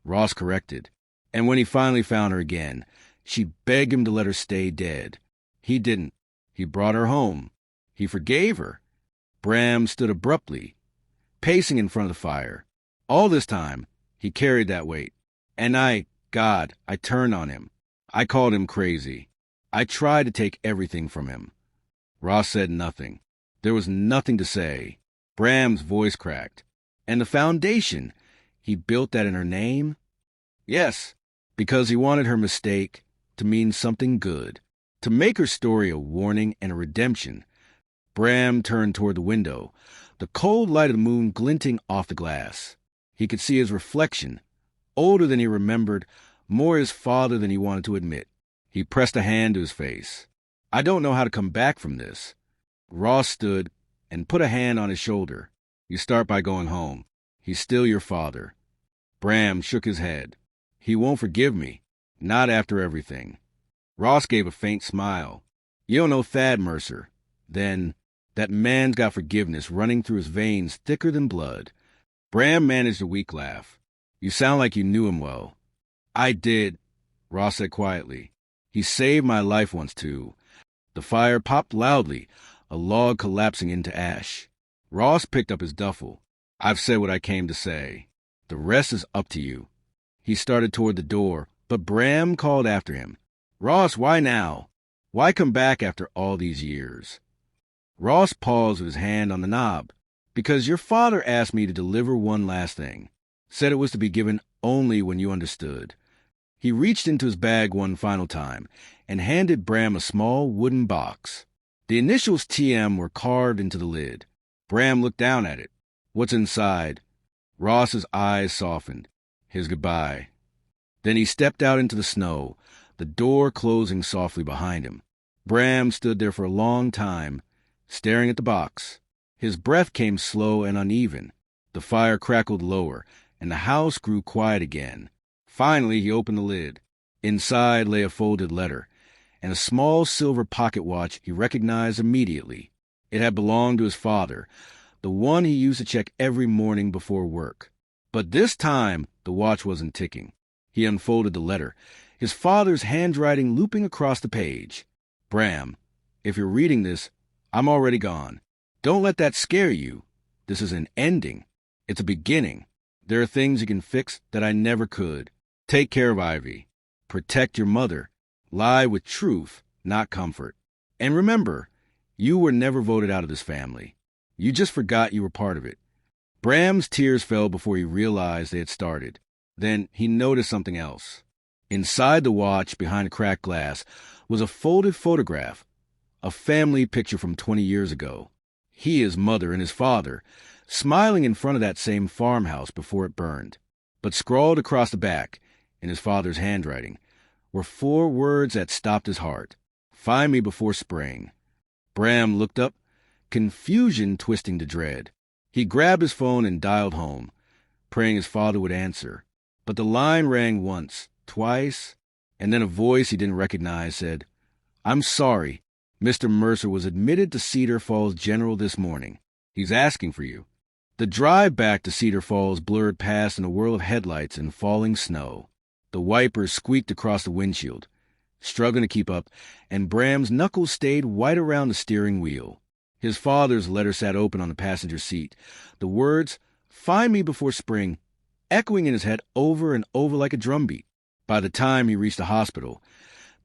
A: Ross corrected. "And when he finally found her again, she begged him to let her stay dead. He didn't. He brought her home. He forgave her." Bram stood abruptly, pacing in front of the fire. All this time, he carried that weight. "And I turned on him. I called him crazy. I tried to take everything from him." Ross said nothing. There was nothing to say. Bram's voice cracked. "And the foundation, he built that in her name?" "Yes, because he wanted her mistake to mean something good, to make her story a warning and a redemption." Bram turned toward the window, the cold light of the moon glinting off the glass. He could see his reflection, older than he remembered, more his father than he wanted to admit. He pressed a hand to his face. "I don't know how to come back from this." Ross stood and put a hand on his shoulder. "You start by going home. He's still your father." Bram shook his head. "He won't forgive me. Not after everything." Ross gave a faint smile. You don't know Thad Mercer. Then, that man's got forgiveness running through his veins thicker than blood. Bram managed a weak laugh. You sound like you knew him well. I did, Ross said quietly. He saved my life once, too. The fire popped loudly, a log collapsing into ash. Ross picked up his duffel. I've said what I came to say. The rest is up to you. He started toward the door, but Bram called after him. Ross, why now? Why come back after all these years? Ross paused with his hand on the knob. Because your father asked me to deliver one last thing. Said it was to be given only when you understood. He reached into his bag one final time and handed Bram a small wooden box. The initials TM were carved into the lid. Bram looked down at it. What's inside? Ross's eyes softened. His goodbye. Then he stepped out into the snow, the door closing softly behind him. Bram stood there for a long time, staring at the box. His breath came slow and uneven. The fire crackled lower, and the house grew quiet again. Finally, he opened the lid. Inside lay a folded letter, and a small silver pocket watch he recognized immediately. It had belonged to his father, the one he used to check every morning before work. But this time, the watch wasn't ticking. He unfolded the letter, his father's handwriting looping across the page. Bram, if you're reading this, I'm already gone. Don't let that scare you. This is an ending. It's a beginning. There are things you can fix that I never could. Take care of Ivy. Protect your mother. Lie with truth, not comfort. And remember, you were never voted out of this family. You just forgot you were part of it. Bram's tears fell before he realized they had started. Then he noticed something else. Inside the watch, behind cracked glass, was a folded photograph, a family picture from 20 years ago. He, his mother, and his father, smiling in front of that same farmhouse before it burned. But scrawled across the back, in his father's handwriting, were 4 words that stopped his heart. Find me before spring. Bram looked up, confusion twisting to dread. He grabbed his phone and dialed home, praying his father would answer. But the line rang once, twice, and then a voice he didn't recognize said, I'm sorry. Mr. Mercer was admitted to Cedar Falls General this morning. He's asking for you. The drive back to Cedar Falls blurred past in a whirl of headlights and falling snow. The wipers squeaked across the windshield, struggling to keep up, and Bram's knuckles stayed white around the steering wheel. His father's letter sat open on the passenger seat, the words, Find me before spring, echoing in his head over and over like a drumbeat. By the time he reached the hospital,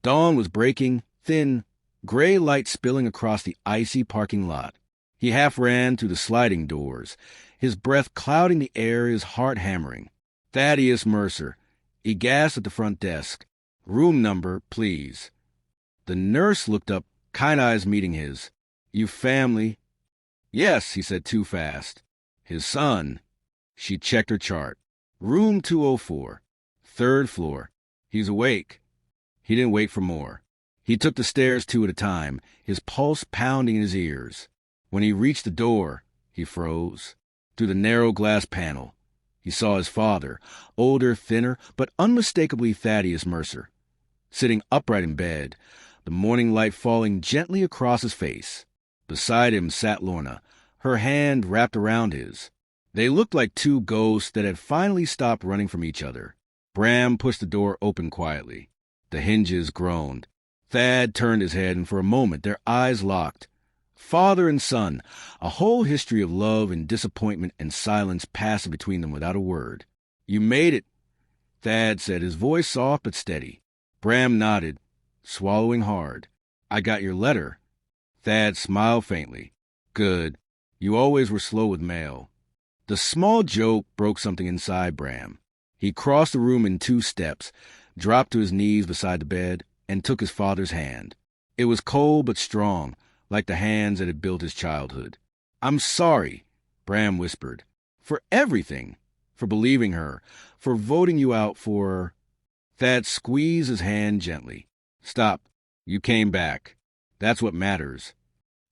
A: dawn was breaking, thin, gray light spilling across the icy parking lot. He half ran through the sliding doors, his breath clouding the air, his heart hammering. Thaddeus Mercer. He gasped at the front desk. Room number, please. The nurse looked up, kind eyes meeting his. You family? Yes, he said too fast. His son. She checked her chart. Room 204. 3rd floor. He's awake. He didn't wait for more. He took the stairs 2 at a time, his pulse pounding in his ears. When he reached the door, he froze. Through the narrow glass panel, he saw his father, older, thinner, but unmistakably Thaddeus Mercer, sitting upright in bed, the morning light falling gently across his face. Beside him sat Lorna, her hand wrapped around his. They looked like 2 ghosts that had finally stopped running from each other. Bram pushed the door open quietly. The hinges groaned. Thad turned his head, and for a moment their eyes locked. Father and son, a whole history of love and disappointment and silence passed between them without a word. You made it, Thad said, his voice soft but steady. Bram nodded, swallowing hard. I got your letter. Thad smiled faintly. Good. You always were slow with mail. The small joke broke something inside Bram. He crossed the room in 2 steps, dropped to his knees beside the bed, and took his father's hand. It was cold but strong, like the hands that had built his childhood. I'm sorry, Bram whispered, for everything, for believing her, for voting you out, for... Thad squeezed his hand gently. Stop. You came back. That's what matters.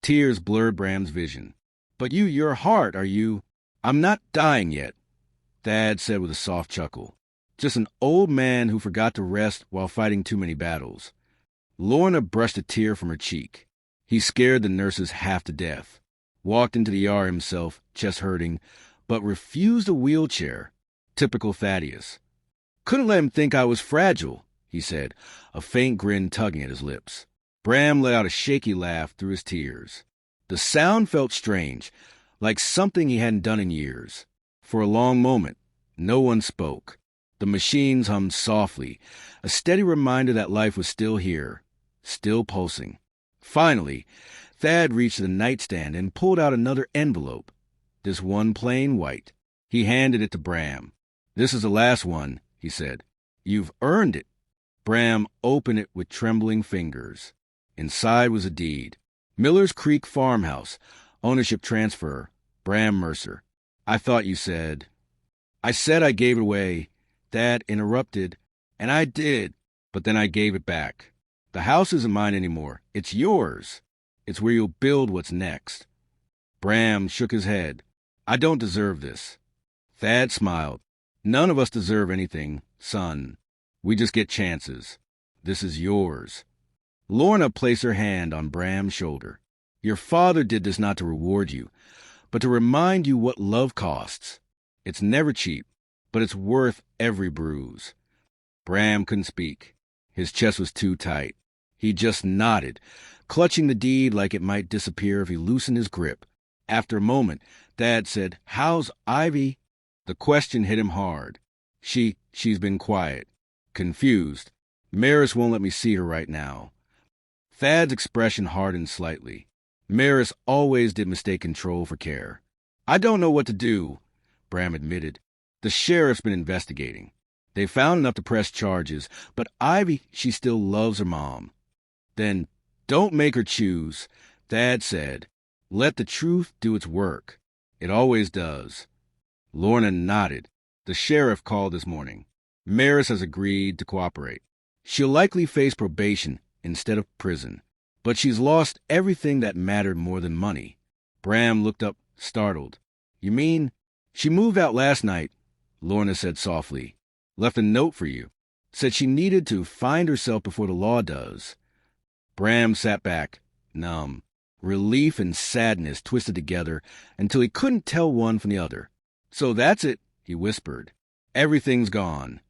A: Tears blurred Bram's vision. But your heart, are you... I'm not dying yet, Thad said with a soft chuckle. Just an old man who forgot to rest while fighting too many battles. Lorna brushed a tear from her cheek. He scared the nurses half to death. Walked into the ER himself, chest hurting, but refused a wheelchair. Typical Thaddeus. Couldn't let him think I was fragile, he said, a faint grin tugging at his lips. Bram let out a shaky laugh through his tears. The sound felt strange, like something he hadn't done in years. For a long moment, no one spoke. The machines hummed softly, a steady reminder that life was still here, still pulsing. Finally, Thad reached the nightstand and pulled out another envelope. This one plain white. He handed it to Bram. "This is the last one," he said. "You've earned it." Bram opened it with trembling fingers. Inside was a deed. Miller's Creek Farmhouse, ownership transfer, Bram Mercer. "I thought you said—" "I said I gave it away." Thad interrupted. "And I did, but then I gave it back. The house isn't mine anymore. It's yours. It's where you'll build what's next." Bram shook his head. "I don't deserve this." Thad smiled. "None of us deserve anything, son. We just get chances. This is yours." Lorna placed her hand on Bram's shoulder. "Your father did this not to reward you, but to remind you what love costs. It's never cheap, but it's worth every bruise." Bram couldn't speak. His chest was too tight. He just nodded, clutching the deed like it might disappear if he loosened his grip. After a moment, Thad said, "How's Ivy?" The question hit him hard. She's been quiet. Confused. Maris won't let me see her right now." Thad's expression hardened slightly. Maris always did mistake control for care. "I don't know what to do," Bram admitted. "The sheriff's been investigating. They found enough to press charges, but Ivy, she still loves her mom." "Then don't make her choose," Thad said. "Let the truth do its work. It always does." Lorna nodded. "The sheriff called this morning. Maris has agreed to cooperate. She'll likely face probation instead of prison, but she's lost everything that mattered more than money." Bram looked up, startled. "You mean—" "She moved out last night," Lorna said softly. "Left a note for you. Said she needed to find herself before the law does." Bram sat back, numb. Relief and sadness twisted together until he couldn't tell one from the other. "So that's it," he whispered. "Everything's gone."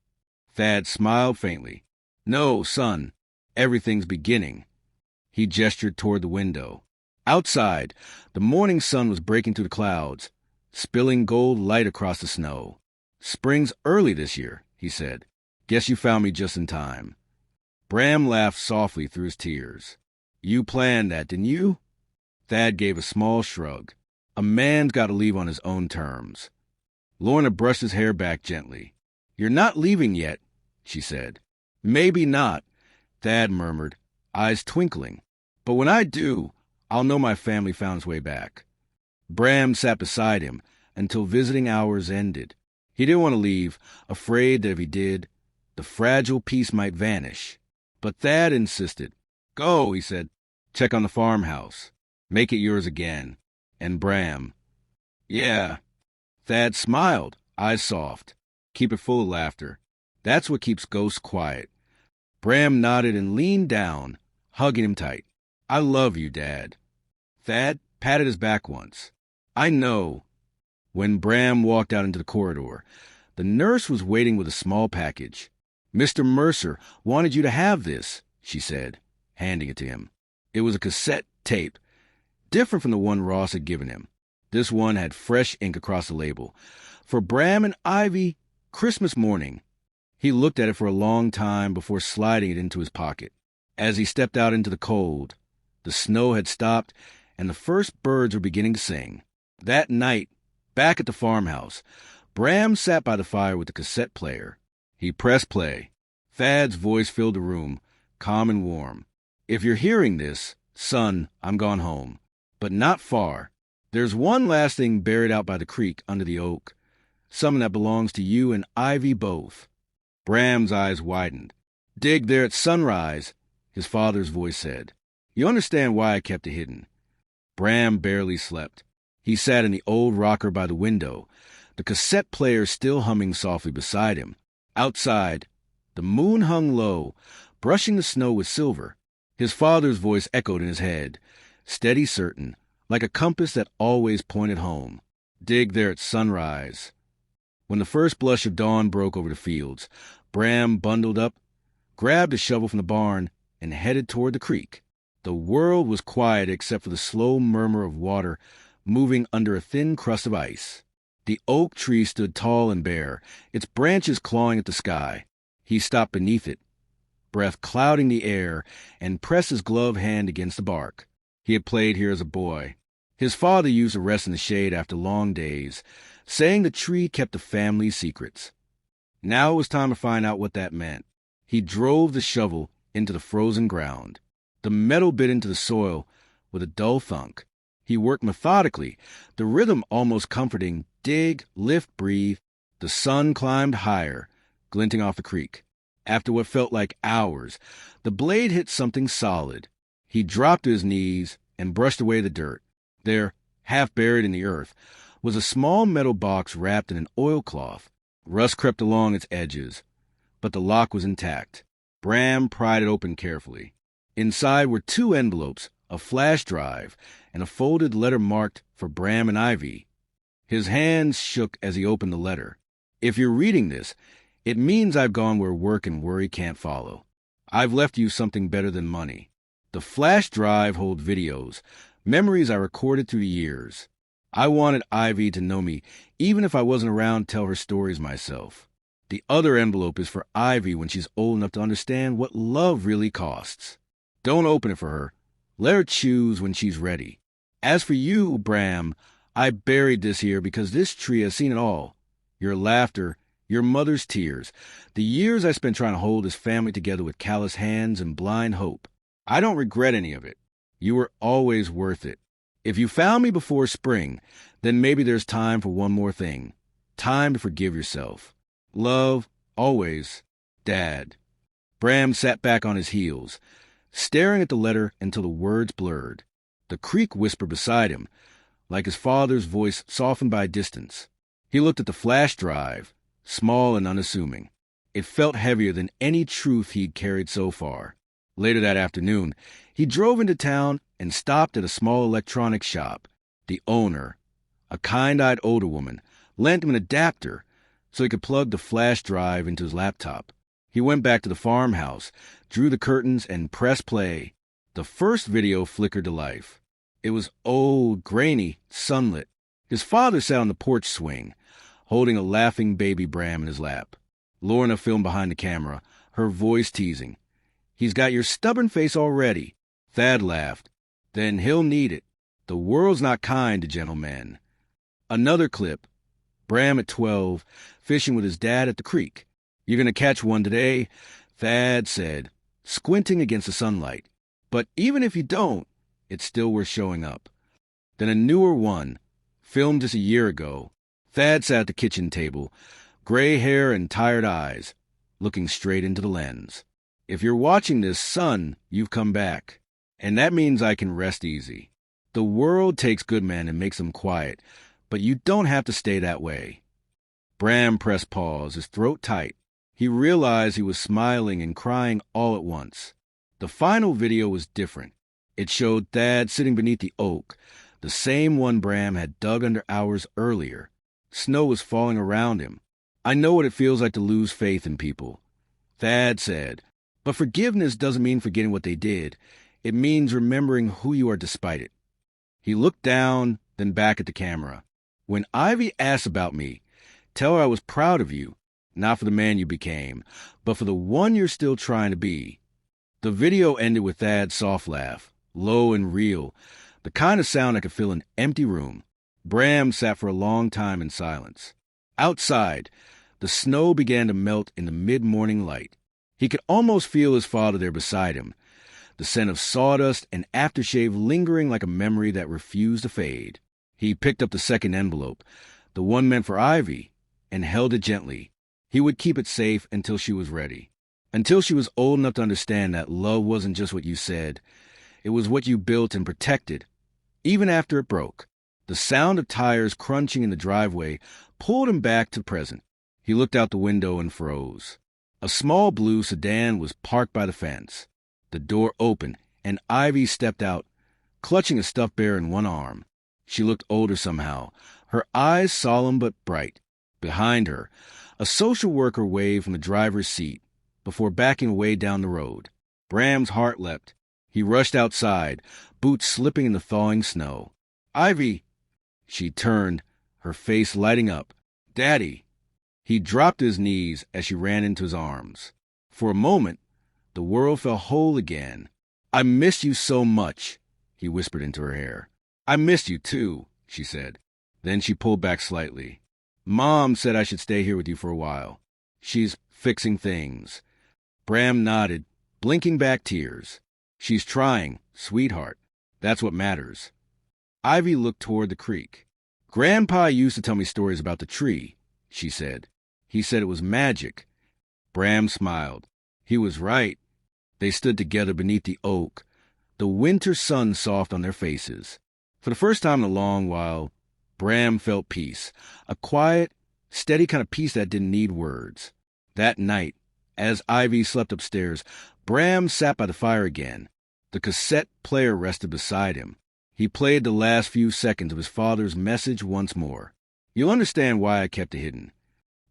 A: Thad smiled faintly. "No, son. Everything's beginning." He gestured toward the window. Outside, the morning sun was breaking through the clouds, spilling gold light across the snow. "Spring's early this year," he said. "Guess you found me just in time." Bram laughed softly through his tears. "You planned that, didn't you?" Thad gave a small shrug. "A man's got to leave on his own terms." Lorna brushed his hair back gently. "You're not leaving yet," she said. "Maybe not," Thad murmured, eyes twinkling. "But when I do, I'll know my family found its way back." Bram sat beside him until visiting hours ended. He didn't want to leave, afraid that if he did, the fragile peace might vanish. But Thad insisted. "Go," he said. "Check on the farmhouse. Make it yours again." And Bram. "Yeah." Thad smiled, eyes soft. "Keep it full of laughter. That's what keeps ghosts quiet." Bram nodded and leaned down, hugging him tight. "I love you, Dad." Thad patted his back once. "I know." When Bram walked out into the corridor, the nurse was waiting with a small package. "Mr. Mercer wanted you to have this," she said, handing it to him. It was a cassette tape, different from the one Ross had given him. This one had fresh ink across the label. "For Bram and Ivy, Christmas morning." He looked at it for a long time before sliding it into his pocket. As he stepped out into the cold, the snow had stopped and the first birds were beginning to sing. That night, back at the farmhouse, Bram sat by the fire with the cassette player. He pressed play. Thad's voice filled the room, calm and warm. "If you're hearing this, son, I'm gone home. But not far. There's one last thing buried out by the creek under the oak. Something that belongs to you and Ivy both." Bram's eyes widened. "Dig there at sunrise," his father's voice said. "You understand why I kept it hidden." Bram barely slept. He sat in the old rocker by the window, the cassette player still humming softly beside him. Outside, the moon hung low, brushing the snow with silver. His father's voice echoed in his head, steady, certain, like a compass that always pointed home. Dig there at sunrise. When the first blush of dawn broke over the fields, Bram bundled up, grabbed a shovel from the barn, and headed toward the creek. The world was quiet except for the slow murmur of water moving under a thin crust of ice. The oak tree stood tall and bare, its branches clawing at the sky. He stopped beneath it, breath clouding the air, and pressed his gloved hand against the bark. He had played here as a boy. His father used to rest in the shade after long days, saying the tree kept the family's secrets. Now it was time to find out what that meant. He drove the shovel into the frozen ground. The metal bit into the soil with a dull thunk. He worked methodically, the rhythm almost comforting. Dig, lift, breathe. The sun climbed higher, glinting off the creek. After what felt like hours, the blade hit something solid. He dropped to his knees and brushed away the dirt. There, half buried in the earth, was a small metal box wrapped in an oilcloth. Rust crept along its edges, but the lock was intact. Bram pried it open carefully. Inside were 2 envelopes, a flash drive, and a folded letter marked for Bram and Ivy. His hands shook as he opened the letter. If you're reading this, it means I've gone where work and worry can't follow. I've left you something better than money. The flash drive holds videos, memories I recorded through the years. I wanted Ivy to know me, even if I wasn't around to tell her stories myself. The other envelope is for Ivy when she's old enough to understand what love really costs. Don't open it for her. Let her choose when she's ready. As for you, Bram, I buried this here because this tree has seen it all. Your laughter, your mother's tears, the years I spent trying to hold this family together with callous hands and blind hope. I don't regret any of it. You were always worth it. If you found me before spring, then maybe there's time for one more thing. Time to forgive yourself. Love, always, Dad. Bram sat back on his heels, staring at the letter until the words blurred. The creek whispered beside him, like his father's voice softened by distance. He looked at the flash drive, small and unassuming. It felt heavier than any truth he'd carried so far. Later that afternoon, he drove into town and stopped at a small electronics shop. The owner, a kind-eyed older woman, lent him an adapter so he could plug the flash drive into his laptop. He went back to the farmhouse, drew the curtains, and pressed play. The first video flickered to life. It was old, grainy, sunlit. His father sat on the porch swing, holding a laughing baby Bram in his lap. Lorna filmed behind the camera, her voice teasing. He's got your stubborn face already. Thad laughed. Then he'll need it. The world's not kind to gentlemen. Another clip. Bram at 12, fishing with his dad at the creek. You're going to catch one today, Thad said, squinting against the sunlight. But even if you don't, it's still worth showing up. Then a newer one, filmed just a year ago. Thad sat at the kitchen table, gray hair and tired eyes, looking straight into the lens. If you're watching this, son, you've come back. And that means I can rest easy. The world takes good men and makes them quiet, but you don't have to stay that way. Bram pressed pause, his throat tight. He realized he was smiling and crying all at once. The final video was different. It showed Thad sitting beneath the oak, the same one Bram had dug under hours earlier. Snow was falling around him. I know what it feels like to lose faith in people, Thad said. But forgiveness doesn't mean forgetting what they did. It means remembering who you are despite it. He looked down, then back at the camera. When Ivy asks about me, tell her I was proud of you, not for the man you became, but for the one you're still trying to be. The video ended with Thad's soft laugh, low and real, the kind of sound that could fill an empty room. Bram sat for a long time in silence. Outside, the snow began to melt in the mid-morning light. He could almost feel his father there beside him, the scent of sawdust and aftershave lingering like a memory that refused to fade. He picked up the second envelope, the one meant for Ivy, and held it gently. He would keep it safe until she was ready. Until she was old enough to understand that love wasn't just what you said. It was what you built and protected, even after it broke. The sound of tires crunching in the driveway pulled him back to the present. He looked out the window and froze. A small blue sedan was parked by the fence. The door opened, and Ivy stepped out, clutching a stuffed bear in one arm. She looked older somehow, her eyes solemn but bright. Behind her, a social worker waved from the driver's seat before backing away down the road. Bram's heart leapt. He rushed outside, boots slipping in the thawing snow. "Ivy!" She turned, her face lighting up. "Daddy!" He dropped to his knees as she ran into his arms. For a moment, the world felt whole again. "I miss you so much," he whispered into her hair. "I miss you, too," she said. Then she pulled back slightly. "Mom said I should stay here with you for a while. She's fixing things." Bram nodded, blinking back tears. "She's trying, sweetheart. That's what matters." Ivy looked toward the creek. "Grandpa used to tell me stories about the tree," she said. "He said it was magic." Bram smiled. He was right. They stood together beneath the oak, the winter sun soft on their faces. For the first time in a long while, Bram felt peace, a quiet, steady kind of peace that didn't need words. That night, as Ivy slept upstairs, Bram sat by the fire again. The cassette player rested beside him. He played the last few seconds of his father's message once more. "You'll understand why I kept it hidden."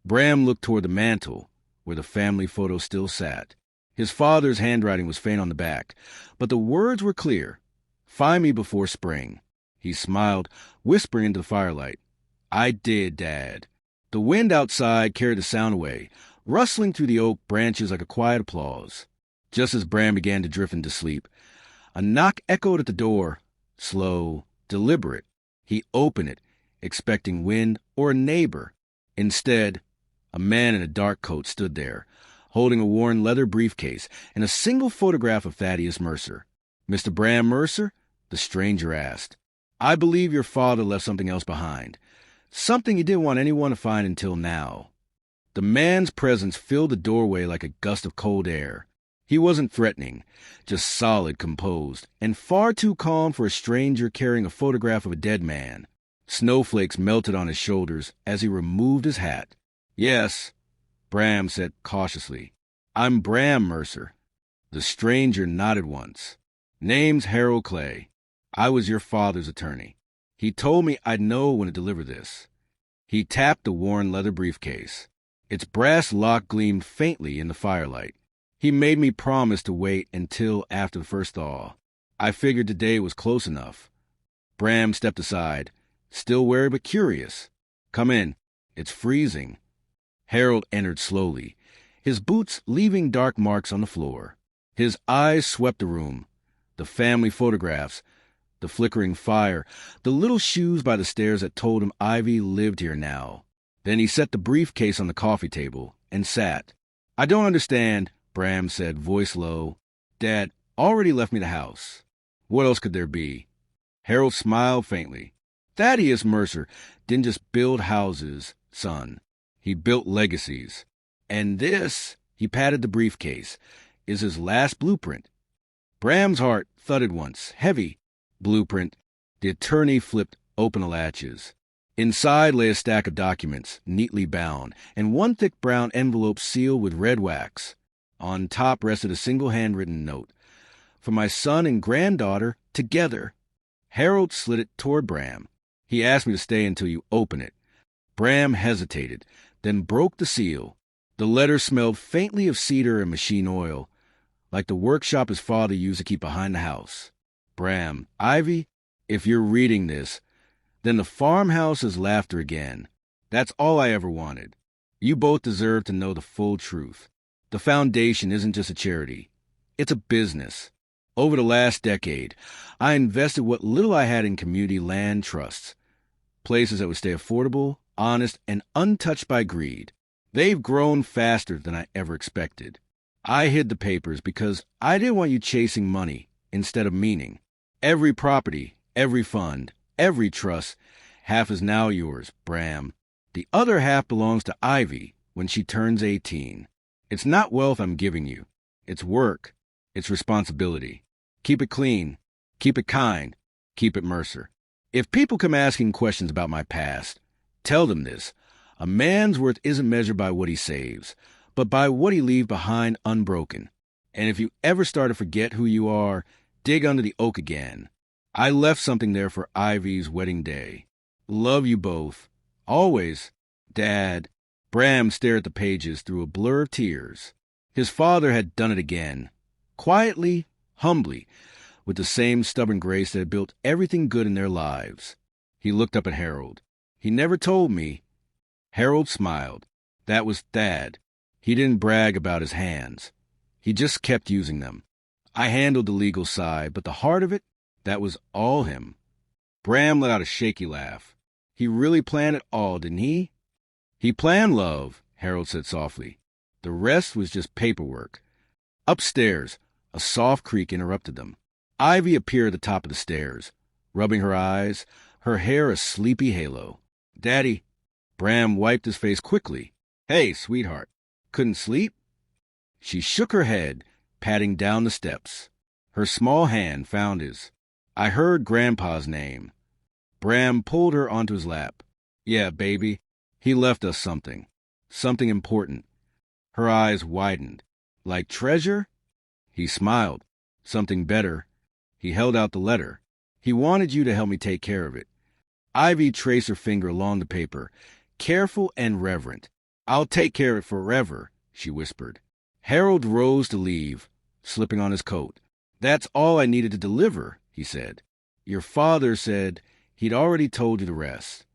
A: Bram looked toward the mantel, where the family photo still sat. His father's handwriting was faint on the back, but the words were clear. "Find me before spring." He smiled, whispering into the firelight. "I did, Dad." The wind outside carried the sound away, rustling through the oak branches like a quiet applause. Just as Bram began to drift into sleep, a knock echoed at the door, slow, deliberate. He opened it, expecting wind or a neighbor. Instead, a man in a dark coat stood there, holding a worn leather briefcase and a single photograph of Thaddeus Mercer. "Mr. Bram Mercer?" the stranger asked. "I believe your father left something else behind. Something he didn't want anyone to find until now." The man's presence filled the doorway like a gust of cold air. He wasn't threatening, just solid, composed, and far too calm for a stranger carrying a photograph of a dead man. Snowflakes melted on his shoulders as he removed his hat. "Yes," Bram said cautiously. "I'm Bram Mercer." The stranger nodded once. "Name's Harold Clay. I was your father's attorney. He told me I'd know when to deliver this." He tapped the worn leather briefcase. Its brass lock gleamed faintly in the firelight. "He made me promise to wait until after the first thaw. I figured today was close enough." Bram stepped aside, still wary but curious. "Come in. It's freezing." Harold entered slowly, his boots leaving dark marks on the floor. His eyes swept the room. The family photographs, the flickering fire, the little shoes by the stairs that told him Ivy lived here now. Then he set the briefcase on the coffee table and sat. "I don't understand," Bram said, voice low. "Dad already left me the house. What else could there be?" Harold smiled faintly. "Thaddeus Mercer didn't just build houses, son. He built legacies. And this," he patted the briefcase, "is his last blueprint." Bram's heart thudded once, heavy. Blueprint. The attorney flipped open the latches. Inside lay a stack of documents, neatly bound, and one thick brown envelope sealed with red wax. On top rested a single handwritten note. "For my son and granddaughter, together." Harold slid it toward Bram. "He asked me to stay until you open it." Bram hesitated, then broke the seal. The letter smelled faintly of cedar and machine oil, like the workshop his father used to keep behind the house. "Bram, Ivy, if you're reading this, then the farmhouse is laughter again. That's all I ever wanted. You both deserve to know the full truth. The foundation isn't just a charity. It's a business. Over the last decade, I invested what little I had in community land trusts, places that would stay affordable, honest, and untouched by greed. They've grown faster than I ever expected. I hid the papers because I didn't want you chasing money instead of meaning. Every property, every fund, every trust, half is now yours, Bram. The other half belongs to Ivy when she turns 18. It's not wealth I'm giving you. It's work. It's responsibility. Keep it clean. Keep it kind. Keep it Mercer. If people come asking questions about my past, tell them this. A man's worth isn't measured by what he saves, but by what he leaves behind unbroken. And if you ever start to forget who you are, dig under the oak again. I left something there for Ivy's wedding day. Love you both. Always, Dad. Bram stared at the pages through a blur of tears. His father had done it again. Quietly, humbly, with the same stubborn grace that had built everything good in their lives. He looked up at Harold. He never told me. Harold smiled. That was Thad. He didn't brag about his hands. He just kept using them. I handled the legal side, but the heart of it, that was all him. Bram let out a shaky laugh. He really planned it all, didn't he? He planned love, Harold said softly. The rest was just paperwork. Upstairs, a soft creak interrupted them. Ivy appeared at the top of the stairs, rubbing her eyes, her hair a sleepy halo. Daddy. Bram wiped his face quickly. Hey, sweetheart. Couldn't sleep? She shook her head, patting down the steps. Her small hand found his. I heard Grandpa's name. Bram pulled her onto his lap. Yeah, baby. He left us something. Something important. Her eyes widened. Like treasure? He smiled. Something better. He held out the letter. He wanted you to help me take care of it. Ivy traced her finger along the paper, careful and reverent. I'll take care of it forever, she whispered. Harold rose to leave, slipping on his coat. That's all I needed to deliver, he said. Your father said he'd already told you the rest.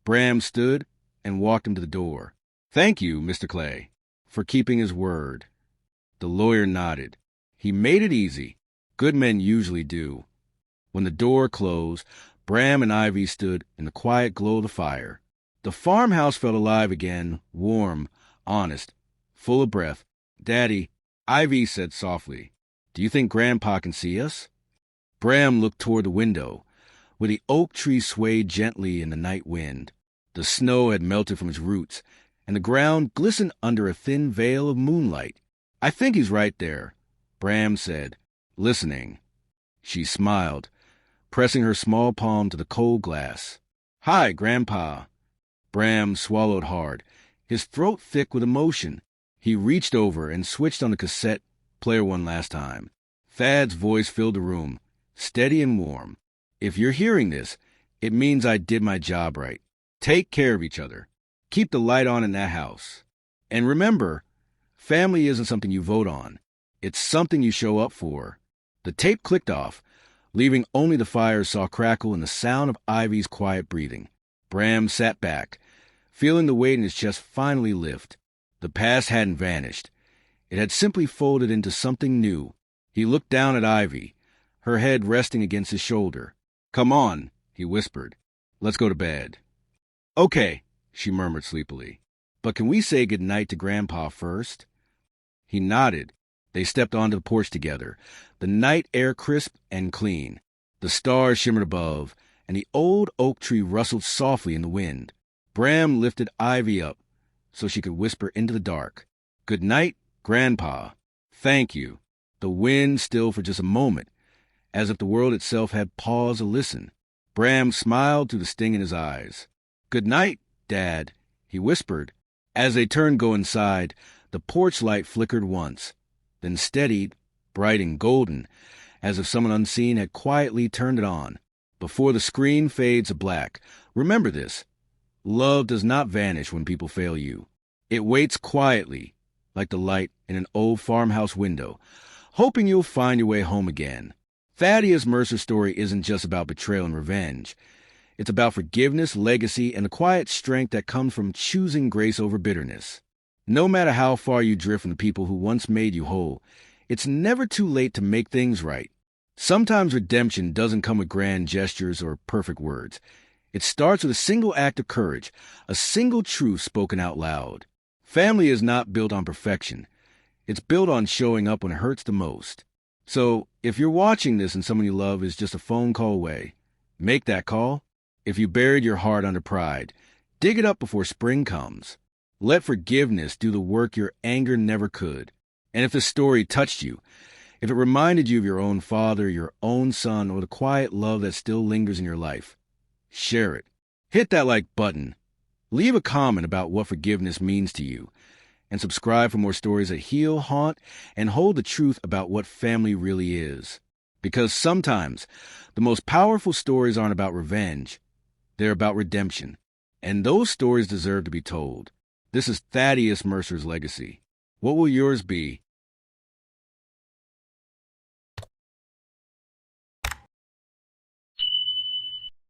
A: Bram stood and walked him to the door. Thank you, Mr. Clay, for keeping his word. The lawyer nodded. He made it easy. Good men usually do. When the door closed, Bram and Ivy stood in the quiet glow of the fire. The farmhouse felt alive again, warm, honest, full of breath. Daddy, Ivy said softly, do you think Grandpa can see us? Bram looked toward the window, where the oak tree swayed gently in the night wind. The snow had melted from its roots, and the ground glistened under a thin veil of moonlight. I think he's right there, Bram said, listening. She smiled, pressing her small palm to the cold glass. Hi, Grandpa. Bram swallowed hard, his throat thick with emotion. He reached over and switched on the cassette player one last time. Thad's voice filled the room, steady and warm. If you're hearing this, it means I did my job right. Take care of each other. Keep the light on in that house. And remember, family isn't something you vote on. It's something you show up for. The tape clicked off, leaving only the fire saw crackle and the sound of Ivy's quiet breathing. Bram sat back, feeling the weight in his chest finally lift. The past hadn't vanished. It had simply folded into something new. He looked down at Ivy, her head resting against his shoulder. Come on, he whispered. Let's go to bed. Okay, she murmured sleepily. But can we say good night to Grandpa first? He nodded. They stepped onto the porch together, the night air crisp and clean. The stars shimmered above, and the old oak tree rustled softly in the wind. Bram lifted Ivy up so she could whisper into the dark. Good night, Grandpa. Thank you. The wind stilled for just a moment, as if the world itself had paused to listen. Bram smiled through the sting in his eyes. Good night, Dad, he whispered. As they turned to go inside, the porch light flickered once, then steadied, bright and golden, as if someone unseen had quietly turned it on. Before the screen fades to black, remember this. Love does not vanish when people fail you. It waits quietly, like the light in an old farmhouse window, hoping you'll find your way home again. Thaddeus Mercer's story isn't just about betrayal and revenge. It's about forgiveness, legacy, and the quiet strength that comes from choosing grace over bitterness. No matter how far you drift from the people who once made you whole, it's never too late to make things right. Sometimes redemption doesn't come with grand gestures or perfect words. It starts with a single act of courage, a single truth spoken out loud. Family is not built on perfection. It's built on showing up when it hurts the most. So, if you're watching this and someone you love is just a phone call away, make that call. If you buried your heart under pride, dig it up before spring comes. Let forgiveness do the work your anger never could. And if the story touched you, if it reminded you of your own father, your own son, or the quiet love that still lingers in your life, share it. Hit that like button. Leave a comment about what forgiveness means to you. And subscribe for more stories that heal, haunt, and hold the truth about what family really is. Because sometimes the most powerful stories aren't about revenge, they're about redemption. And those stories deserve to be told. This is Thaddeus Mercer's legacy. What will yours be?